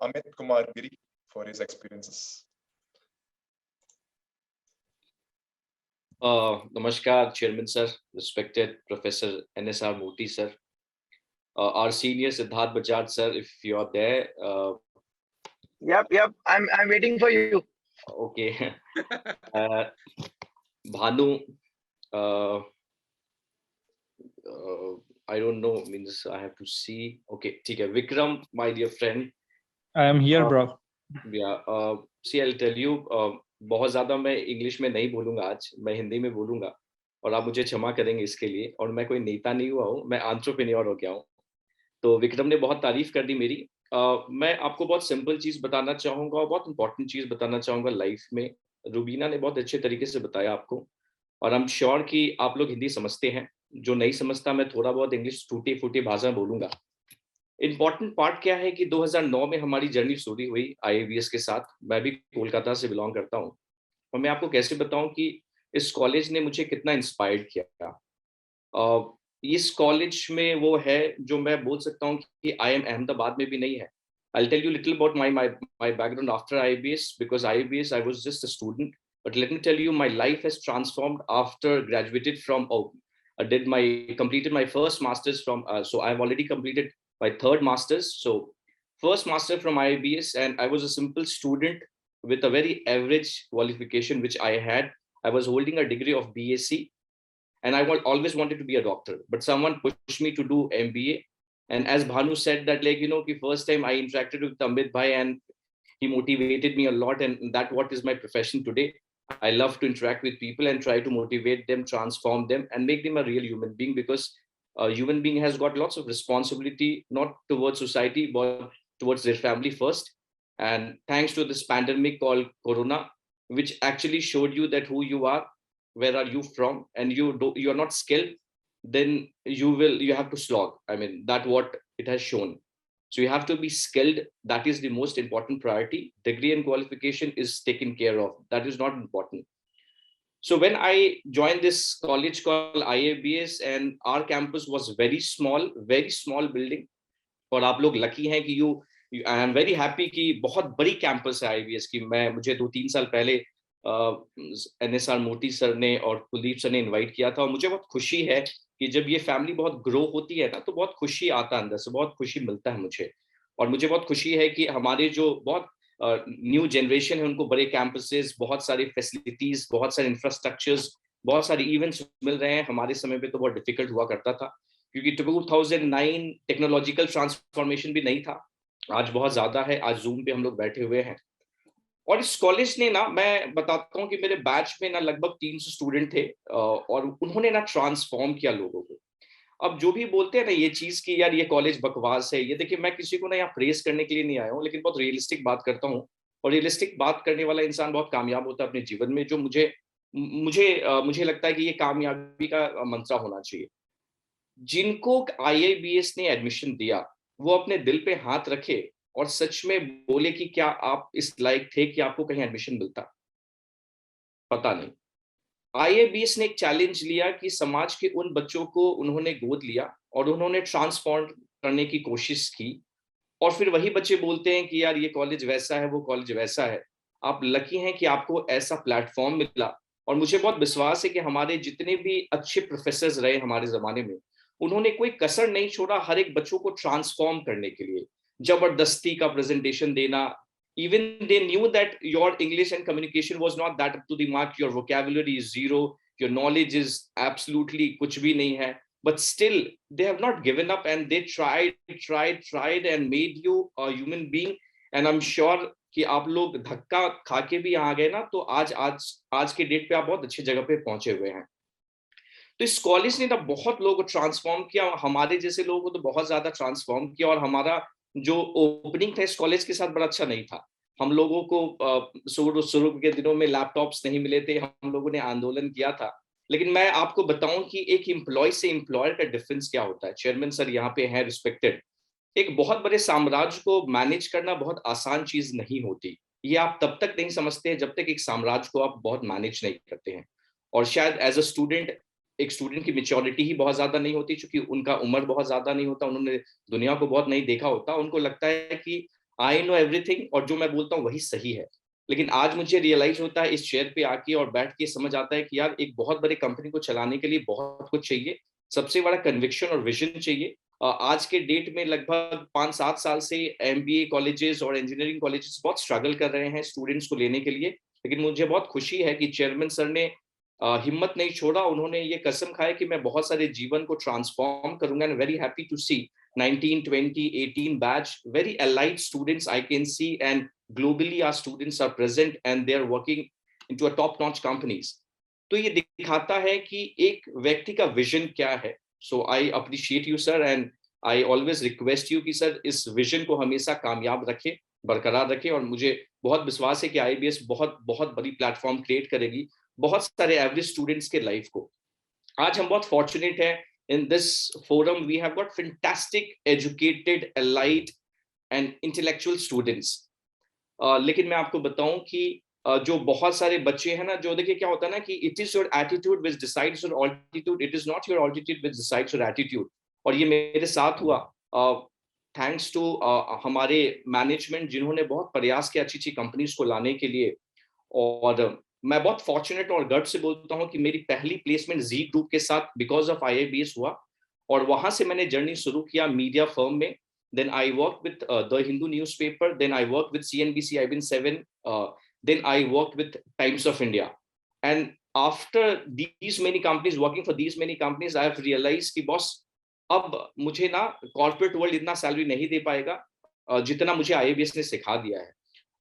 Amit Kumar Giri for his experiences. Namaskar, Chairman sir, respected Professor NSR Murthy sir, our senior Siddharth Bajaj sir, if you are there. Yep. I'm waiting for you. Okay. Bhanu, I don't know, means I have to see. Okay, okay. Vikram, my dear friend. I am here, bro. Yeah. See, I'll tell you. बहुत ज़्यादा मैं English में नहीं बोलूँगा आज, मैं हिंदी में बोलूँगा और आप मुझे क्षमा करेंगे इसके लिए। और मैं कोई नेता नहीं हुआ हूँ, मैं एंटरप्रेन्योर हो गया हूँ। तो विक्रम ने बहुत तारीफ कर दी मेरी। मैं आपको बहुत सिंपल चीज़ बताना चाहूँगा और बहुत इंपॉर्टेंट चीज़ बताना चाहूँगा लाइफ में। रूबीना ने बहुत अच्छे तरीके से बताया आपको और आई एम श्योर कि आप लोग हिंदी समझते हैं। जो नहीं समझता, मैं थोड़ा बहुत इंग्लिश टूटी फूटी भाषा में बोलूँगा। इम्पॉर्टेंट पार्ट क्या है कि 2009 में हमारी जर्नी शुरू हुई IABS के साथ। मैं भी कोलकाता से बिलोंग करता हूँ और मैं आपको कैसे बताऊं कि इस कॉलेज ने मुझे कितना इंस्पायर्ड किया। इस कॉलेज में वो है जो मैं बोल सकता हूँ कि IIM अहमदाबाद में भी नहीं है। I'll tell you little about my background after IABS, because IABS I was just a student, but let me tell you my life has transformed after graduated from completed my first masters from so I've already completed my third masters. So first master from IABS, and I was a simple student with a very average qualification which I had. I was holding a degree of BSc and I always wanted to be a doctor, but someone pushed me to do MBA. And as Bhanu said that, like, the first time I interacted with Amit Bhai and he motivated me a lot, and that what is my profession today. I love to interact with people and try to motivate them, transform them, and make them a real human being, because a human being has got lots of responsibility, not towards society, but towards their family first. And thanks to this pandemic called Corona, which actually showed you that who you are, where are you from, and you are not skilled, then you have to slog. I mean, that what it has shown. So you have to be skilled. That is the most important priority. Degree and qualification is taken care of. That is not important. So when I joined this college called IABS, and our campus was very small building. और आप लोग lucky हैं कि I am very happy कि बहुत बड़ी campus है IABS की। मुझे 2-3 साल पहले NSR मोती सर ने और कुलदीप सर ने इनवाइट किया था, और मुझे बहुत खुशी है कि जब ये फैमिली बहुत ग्रो होती है ना, तो बहुत खुशी आता है अंदर से, बहुत खुशी मिलता है मुझे। और मुझे बहुत खुशी है कि हमारे जो बहुत न्यू जनरेशन है उनको बड़े कैंपसेस, बहुत सारी फैसिलिटीज, बहुत सारे इंफ्रास्ट्रक्चर्स, बहुत सारे इवेंट्स मिल रहे हैं। हमारे समय पे तो बहुत डिफिकल्ट हुआ करता था, क्योंकि 2009 टेक्नोलॉजिकल ट्रांसफॉर्मेशन भी नहीं था। आज बहुत ज्यादा है। आज जूम पे हम लोग बैठे हुए हैं, और इस कॉलेज ने ना, मैं बताता हूँ कि मेरे बैच में ना लगभग 300 स्टूडेंट थे, और उन्होंने ना ट्रांसफॉर्म किया लोगों को। अब जो भी बोलते हैं ना ये चीज कि यार ये कॉलेज बकवास है, ये देखिए, मैं किसी को ना यहाँ प्रेस करने के लिए नहीं आया हूँ, लेकिन बहुत रियलिस्टिक बात करता हूँ, और रियलिस्टिक बात करने वाला इंसान बहुत कामयाब होता है अपने जीवन में, जो मुझे लगता है कि ये कामयाबी का मंत्र होना चाहिए। जिनको IABS ने एडमिशन दिया, वो अपने दिल पे हाथ रखे और सच में बोले कि क्या आप इस लायक थे कि आपको कहीं एडमिशन मिलता? पता नहीं। IABS ने एक चैलेंज लिया कि समाज के उन बच्चों को उन्होंने गोद लिया और उन्होंने ट्रांसफॉर्म करने की कोशिश की, और फिर वही बच्चे बोलते हैं कि यार ये कॉलेज वैसा है, वो कॉलेज वैसा है। आप लकी हैं कि आपको ऐसा प्लेटफॉर्म मिला, और मुझे बहुत विश्वास है कि हमारे जितने भी अच्छे प्रोफेसर्स रहे हमारे जमाने में, उन्होंने कोई कसर नहीं छोड़ा हर एक बच्चों को ट्रांसफॉर्म करने के लिए। जबरदस्ती का प्रेजेंटेशन देना, even they knew that your English and communication was not that up to the mark, your vocabulary is zero, your knowledge is absolutely कुछ भी नहीं है, but still they have not given up, and they tried and made you a human being. And I'm sure कि आप लोग धक्का खा के भी आ गए ना, तो आज के डेट पे आप बहुत अच्छी जगह पे पहुंचे हुए हैं। तो इस कॉलेज ने ना बहुत लोगों को ट्रांसफॉर्म किया, हमारे जैसे लोगों को तो बहुत ज्यादा ट्रांसफॉर्म किया। और हमारा जो ओपनिंग था इस कॉलेज के साथ बड़ा अच्छा नहीं था। हम लोगों को शुरू के दिनों में लैपटॉप्स नहीं मिले थे, हम लोगों ने आंदोलन किया था। लेकिन मैं आपको बताऊं कि एक एम्प्लॉय से एम्प्लॉयर का डिफरेंस क्या होता है। चेयरमैन सर यहाँ पे हैं रिस्पेक्टेड। एक बहुत बड़े साम्राज्य को मैनेज करना बहुत आसान चीज नहीं होती। ये आप तब तक नहीं समझते जब तक एक साम्राज्य को आप बहुत मैनेज नहीं करते हैं। और शायद एज अ स्टूडेंट, एक स्टूडेंट की मेच्योरिटी ही बहुत ज्यादा नहीं होती, क्योंकि उनका उम्र बहुत ज्यादा नहीं होता, उन्होंने दुनिया को बहुत नहीं देखा होता। उनको लगता है कि आई नो एवरीथिंग और जो मैं बोलता हूँ वही सही है। लेकिन आज मुझे रियलाइज होता है इस चेयर पे आके और बैठ के समझ आता है कि यार एक बहुत बड़ी कंपनी को चलाने के लिए बहुत कुछ चाहिए। सबसे बड़ा कन्विक्शन और विजन चाहिए। आज के डेट में लगभग 5-7 साल से एमबीए कॉलेजेस और इंजीनियरिंग कॉलेजेस बहुत स्ट्रगल कर रहे हैं स्टूडेंट्स को लेने के लिए। लेकिन मुझे बहुत खुशी है कि चेयरमैन सर ने हिम्मत नहीं छोड़ा। उन्होंने ये कसम खाया कि मैं बहुत सारे जीवन को ट्रांसफॉर्म करूंगा। And very happy to see 19, 20, 18 batch, very allied students I can see, and globally our students are present and they are working into a top-notch companies. तो ये दिखाता है कि एक व्यक्ति का विजन क्या है। So I appreciate you sir and I always request you कि सर इस विजन को हमेशा कामयाब रखें, बरकरार रखें। और मुझे बहुत विश्वास है कि IABS बहुत बहुत बड़ी प्लेटफॉर्म क्रिएट करेगी बहुत सारे एवरेज स्टूडेंट्स के लाइफ को। आज हम बहुत फॉर्चुनेट हैं। In this forum, we have got fantastic, educated, allied, and intellectual students. लेकिन मैं आपको बताऊं कि जो बहुत सारे बच्चे हैं ना, जो देखिए क्या होता है ना कि it is your attitude which decides your altitude. It is not your altitude which decides your attitude. और ये मेरे साथ हुआ थैंक्स टू हमारे मैनेजमेंट जिन्होंने बहुत प्रयास किया अच्छी अच्छी कंपनीज को लाने के लिए। और मैं बहुत फॉर्चुनेट और गर्व से बोलता हूं कि मेरी पहली प्लेसमेंट जी ग्रुप के साथ बिकॉज ऑफ IABS हुआ। और वहां से मैंने जर्नी शुरू किया मीडिया फर्म में। Then I work with the Hindu newspaper, then I work with CNBC IBN7, then I work with Times of India. And after these many companies, working for these many companies, I have realise कि boss अब मुझे ना corporate world इतना salary नहीं दे पाएगा जितना मुझे IABS ने सिखा दिया है।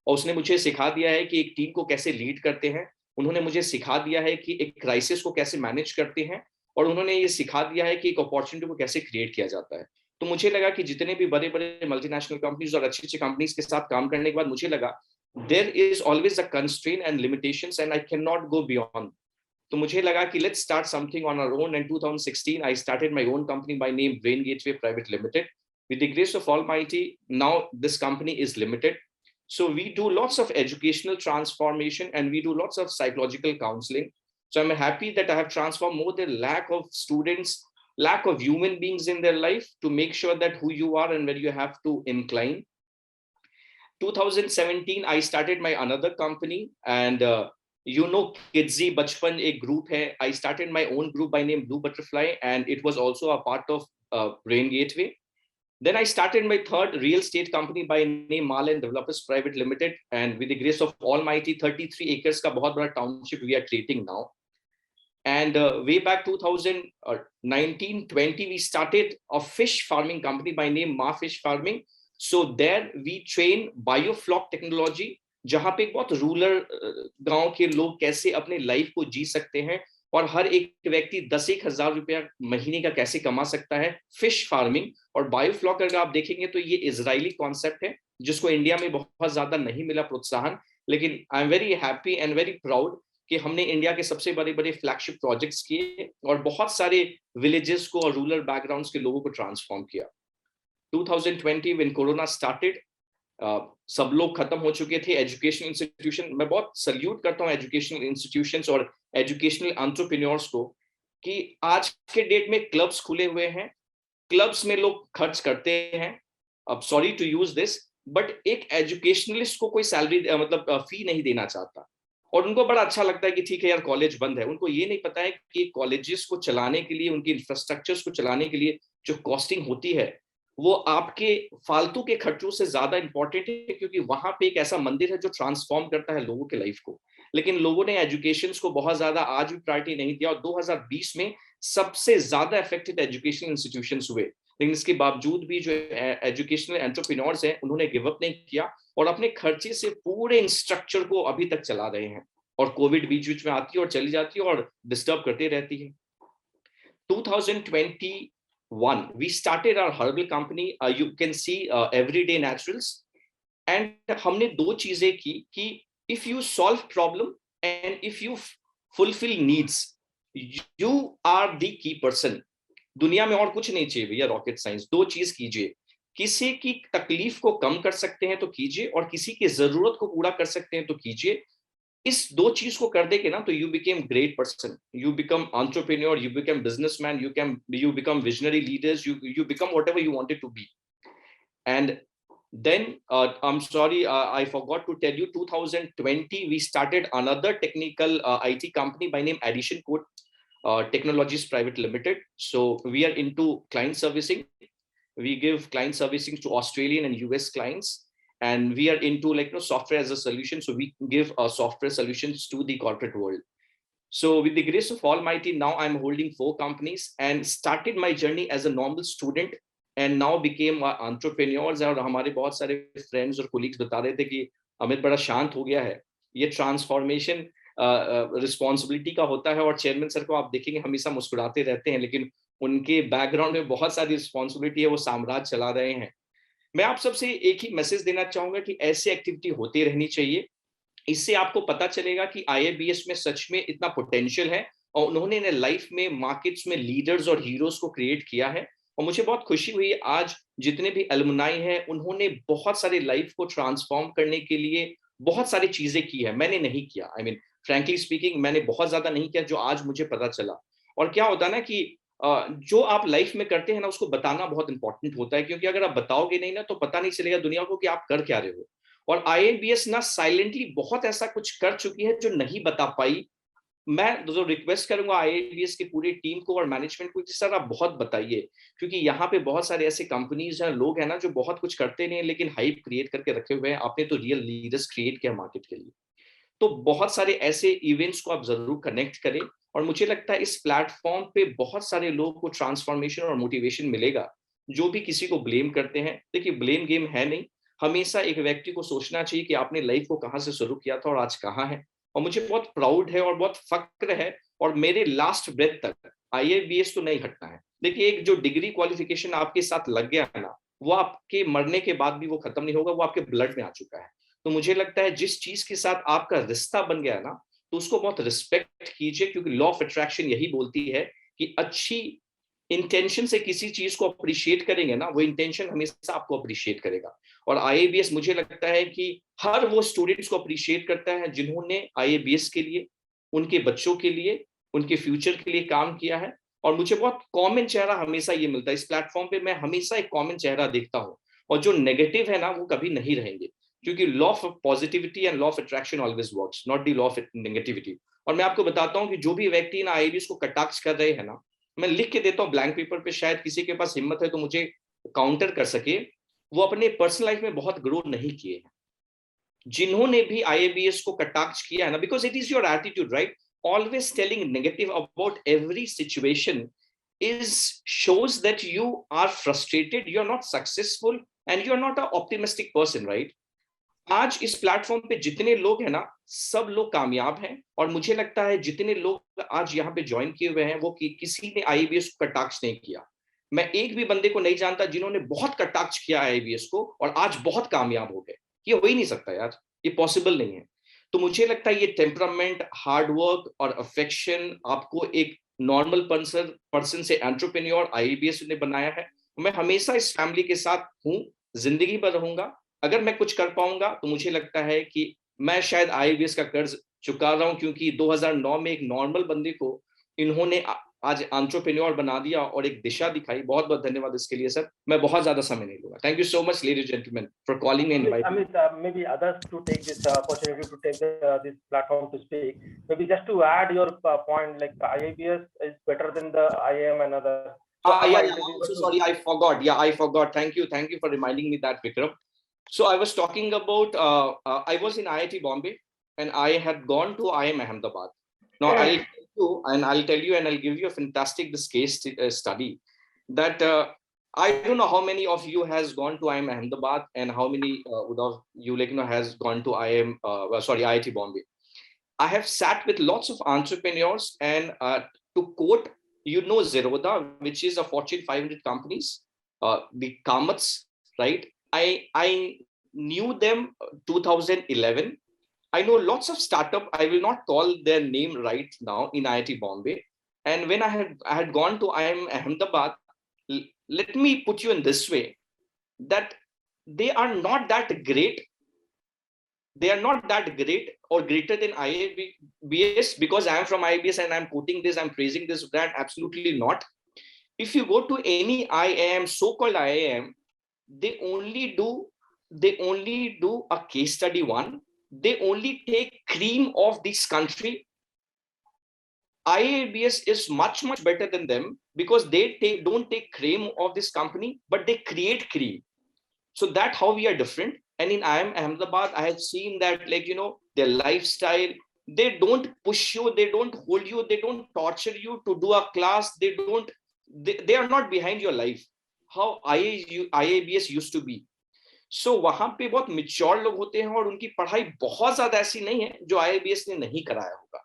और उसने मुझे सिखा दिया है कि एक टीम को कैसे लीड करते हैं। उन्होंने मुझे सिखा दिया है कि एक क्राइसिस को कैसे मैनेज करते हैं। और उन्होंने ये सिखा दिया है कि एक अपॉर्चुनिटी को कैसे क्रिएट किया जाता है। तो मुझे लगा कि जितने भी बड़े बड़े मल्टीनेशनल कंपनीज और अच्छी अच्छी कंपनीज के साथ काम करने के बाद मुझे लगा there is always a constraint and limitations and I can not go beyond. तो मुझे लगा कि let's start something on our own. And 2016 I started my own company by name Brain Gateway Private Limited. With the grace of almighty now this company is limited. So we do lots of educational transformation and we do lots of psychological counseling. So I'm happy that I have transformed more than lakh of students, lakh of human beings in their life to make sure that who you are and where you have to incline. 2017, I started my another company and you know Kidsy Bachpan एक group है. I started my own group by name Blue Butterfly and it was also a part of Brain Gateway. Then I started my third real estate company by name Marlin Developers Private Limited, and with the grace of Almighty, 33 acres का बहुत बड़ा township we are creating now. And way back 2019-20, we started a fish farming company by name Ma Fish Farming. So there we train biofloc technology, जहाँ पे एक बहुत rural गांव के लोग कैसे अपने लाइफ को जी सकते हैं और हर एक व्यक्ति 10-1 हजार रुपया महीने का कैसे कमा सकता है फिश फार्मिंग। और बायोफ्लॉक अगर आप देखेंगे तो ये इजरायली कॉन्सेप्ट है जिसको इंडिया में बहुत ज्यादा नहीं मिला प्रोत्साहन। लेकिन I am very happy and very proud कि हमने इंडिया के सबसे बड़े बड़े फ्लैगशिप प्रोजेक्ट्स किए और बहुत सारे विलेजेस को और रूरल बैकग्राउंड्स के लोगों को ट्रांसफॉर्म किया। 2020 व्हेन कोरोना स्टार्टेड, सब लोग खत्म हो चुके थे। एजुकेशनल इंस्टीट्यूशन, मैं बहुत सल्यूट करता हूँ एजुकेशनल इंस्टीट्यूशंस और एजुकेशनल एंटरप्रेन्योर्स को कि आज के डेट में क्लब्स खुले हुए हैं, क्लब्स में लोग खर्च करते हैं। अब sorry to use this but एक एजुकेशनलिस्ट को कोई सैलरी मतलब फी नहीं देना चाहता और उनको बड़ा अच्छा लगता है कि ठीक है यार कॉलेज बंद है। उनको ये नहीं पता है कि कॉलेजेस को चलाने के लिए, उनकी इंफ्रास्ट्रक्चर्स को चलाने के लिए जो कॉस्टिंग होती है वो आपके फालतू के खर्चों से ज्यादा इंपॉर्टेंट है, क्योंकि वहां पे एक ऐसा मंदिर है जो ट्रांसफॉर्म करता है लोगों के लाइफ को। लेकिन लोगों ने एजुकेशन को बहुत ज्यादा आज भी प्रायोरिटी नहीं दिया और 2020 में सबसे ज्यादा अफेक्टेड एजुकेशनल इंस्टीट्यूशंस हुए। लेकिन इसके बावजूद भी जो एजुकेशनल एंटरप्रेन्योर्स हैं उन्होंने गिव अप नहीं किया और अपने खर्चे से पूरे इंस्ट्रक्चर को अभी तक चला रहे हैं। और कोविड बीच बीच में आती है और चली जाती है और डिस्टर्ब करती रहती है। 2021 we started our herbal company, you can see Everyday Naturals, and हमने दो चीजें की कि if you solve problem and if you fulfill needs, you are the key person. दुनिया में और कुछ नहीं चाहिए भैया, रॉकेट साइंस। दो चीज कीजिए, किसी की तकलीफ को कम कर सकते हैं तो कीजिए और किसी की जरूरत को पूरा कर सकते हैं तो कीजिए। इस दो चीज को कर देंगे ना तो you became great person, you become entrepreneur, you become businessman, you become visionary leaders, you become whatever you wanted to be. And Then I'm sorry, I forgot to tell you, 2020 we started another technical IT company by name Addition Code Technologies Private Limited. So we are into client servicing. We give client servicing to Australian and US clients, and we are into software as a solution. So we give software solutions to the corporate world. So with the grace of Almighty, now I'm holding 4 companies and started my journey as a normal student and now became entrepreneurs. और हमारे बहुत सारे friends और colleagues बता रहे थे कि अमित बड़ा शांत हो गया है. ये ट्रांसफॉर्मेशन रिस्पॉन्सिबिलिटी का होता है और चेयरमैन सर को आप देखेंगे हमेशा मुस्कुराते रहते हैं, लेकिन उनके बैकग्राउंड में बहुत सारी रिस्पॉन्सिबिलिटी है, वो साम्राज्य चला रहे हैं. मैं आप सबसे एक ही मैसेज देना चाहूंगा कि ऐसी एक्टिविटी होती रहनी चाहिए. इससे आपको पता चलेगा कि IABS में सच में इतना पोटेंशियल है और उन्होंने लाइफ में मार्केट्स में लीडर्स और हीरोज को क्रिएट किया है. और मुझे बहुत खुशी हुई आज जितने भी एलुमनाई हैं उन्होंने बहुत सारे लाइफ को ट्रांसफॉर्म करने के लिए बहुत सारी चीजें की है. मैंने नहीं किया, आई मीन फ्रैंकली स्पीकिंग मैंने बहुत ज्यादा नहीं किया जो आज मुझे पता चला. और क्या होता है ना कि जो आप लाइफ में करते हैं ना उसको बताना बहुत इंपॉर्टेंट होता है, क्योंकि अगर आप बताओगे नहीं ना तो पता नहीं चलेगा दुनिया को कि आप कर क्या रहे हो. और IABS ना साइलेंटली बहुत ऐसा कुछ कर चुकी है जो नहीं बता पाई. मैं जो रिक्वेस्ट करूंगा IABS की पूरी टीम को और मैनेजमेंट को कि सर आप बहुत बताइए, क्योंकि यहाँ पे बहुत सारे ऐसे कंपनीज हैं, लोग हैं ना जो बहुत कुछ करते नहीं है लेकिन हाइप क्रिएट करके रखे हुए हैं. आपने तो रियल लीडर्स क्रिएट किया मार्केट के लिए. तो बहुत सारे ऐसे इवेंट्स को आप जरूर कनेक्ट करें और मुझे लगता है इस प्लेटफॉर्म पे बहुत सारे लोगों को ट्रांसफॉर्मेशन और मोटिवेशन मिलेगा. जो भी किसी को ब्लेम करते हैं, देखिए ब्लेम गेम है नहीं. हमेशा एक व्यक्ति को सोचना चाहिए कि आपने लाइफ को कहाँ से शुरू किया था और आज कहाँ है. और मुझे बहुत प्राउड है और बहुत फक्र है और मेरे लास्ट ब्रेथ तक IABS तो नहीं हटना है. देखिए एक जो डिग्री क्वालिफिकेशन आपके साथ लग गया है ना, वो आपके मरने के बाद भी वो खत्म नहीं होगा, वो आपके ब्लड में आ चुका है. तो मुझे लगता है जिस चीज के साथ आपका रिश्ता बन गया ना तो उसको बहुत रिस्पेक्ट कीजिए, क्योंकि लॉ ऑफ अट्रैक्शन यही बोलती है कि अच्छी इंटेंशन से किसी चीज को अप्रिशिएट करेंगे ना, वो इंटेंशन हमेशा आपको अप्रिशिएट करेगा. और IABS मुझे लगता है कि हर वो स्टूडेंट्स को अप्रिशिएट करता है जिन्होंने IABS के लिए, उनके बच्चों के लिए, उनके फ्यूचर के लिए काम किया है. और मुझे बहुत कॉमन चेहरा हमेशा ये मिलता है इस प्लेटफॉर्म पे. मैं हमेशा एक कॉमन चेहरा देखता हूँ और जो नेगेटिव है ना वो कभी नहीं रहेंगे, क्योंकि law of positivity and law of attraction always works, not the law of negativity. और मैं आपको बताता हूँ कि जो भी व्यक्ति ना IABS को कटाक्ष कर रहे हैं ना, मैं लिख के देता हूँ ब्लैंक पेपर पे, शायद किसी के पास हिम्मत है तो मुझे काउंटर कर सके. वो अपने पर्सनल लाइफ में बहुत ग्रो नहीं किए हैं. जिन्होंने भी IABS को कटाक्ष किया है ना, because it is your attitude, right? Always telling negative about every situation is shows that you are frustrated, you are not successful and you are not an optimistic person, right? आज इस platform पे जितने लोग हैं ना सब लोग कामयाब हैं. और मुझे लगता है जितने लोग आज यहाँ पे ज्वाइन किए हुए हैं वो किसी ने IABS को कटाक्ष नहीं किया. मैं एक भी बंदे को नहीं जानता जिन्होंने बहुत कटाक्ष किया IABS को और आज बहुत कामयाब हो गए. ये हो ही नहीं सकता यार, ये पॉसिबल नहीं है. तो मुझे लगता है ये टेम्परामेंट, हार्डवर्क और अफेक्शन आपको एक नॉर्मल पर्सन से एंटरप्रेन्योर IABS ने बनाया है. मैं हमेशा इस फैमिली के साथ हूँ, जिंदगी भर रहूंगा. अगर मैं कुछ कर पाऊंगा तो मुझे लगता है कि मैं शायद IABS का कर्ज चुका रहा हूं, क्योंकि 2009 में एक नॉर्मल बंदे को इन्होंने आज एंटरप्रेन्योर बना दिया और एक दिशा दिखाई. बहुत बहुत धन्यवाद इसके लिए सर. मैं बहुत ज्यादा समय नहीं लूंगा. Thank you so much ladies and gentleman for calling me and inviting. Amit, maybe others to take this opportunity to take this platform to speak. Maybe just to add your point, like IABS is better than the IAM and other. So sorry, I forgot. Thank you for reminding me that, Vikram. So I was talking about I was in IIT Bombay and I had gone to IIM Ahmedabad. Now I'll tell you and I'll give you a fantastic this case study that I don't know how many of you has gone to IIM Ahmedabad and how many of you has gone to IIT Bombay. I have sat with lots of entrepreneurs and to quote, Zerodha, which is a Fortune 500 companies, the Kamats, right? I knew them 2011. I know lots of startup. I will not call their name right now in IIT Bombay. And when I had gone to IIM Ahmedabad, let me put you in this way, that they are not that great. They are not that great or greater than IABS because I am from IABS and I'm quoting this, I'm praising this brand. Absolutely not. If you go to any IAM, so-called IAM, they only do they only do a case study one. They only take cream of this country. IABS is much better than them because they don't take cream of this company, but they create cream. So that's how we are different. And in IIM Ahmedabad, I have seen that, like, you know, their lifestyle, they don't push you, they don't hold you, they don't torture you to do a class, they are not behind your life, how IABS used to be. So वहां पे बहुत mature लोग होते हैं और उनकी पढ़ाई बहुत ज्यादा ऐसी नहीं है जो IABS ने नहीं कराया होगा.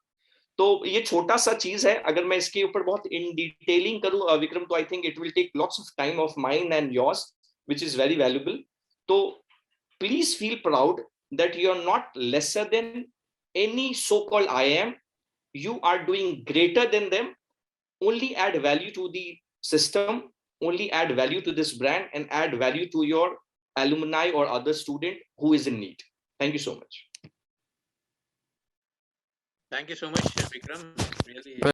तो ये छोटा सा चीज है. अगर मैं इसके ऊपर बहुत इन डिटेलिंग करूं विक्रम, तो I think it will take lots of time of mine and yours, which is very valuable. So please feel proud that you are not lesser than any so-called IIM. You are doing greater than them. Only add value to the system, only add value to this brand, and add value to your alumni or other student who is in need. Thank you so much. Thank you so much, Vikram. Really.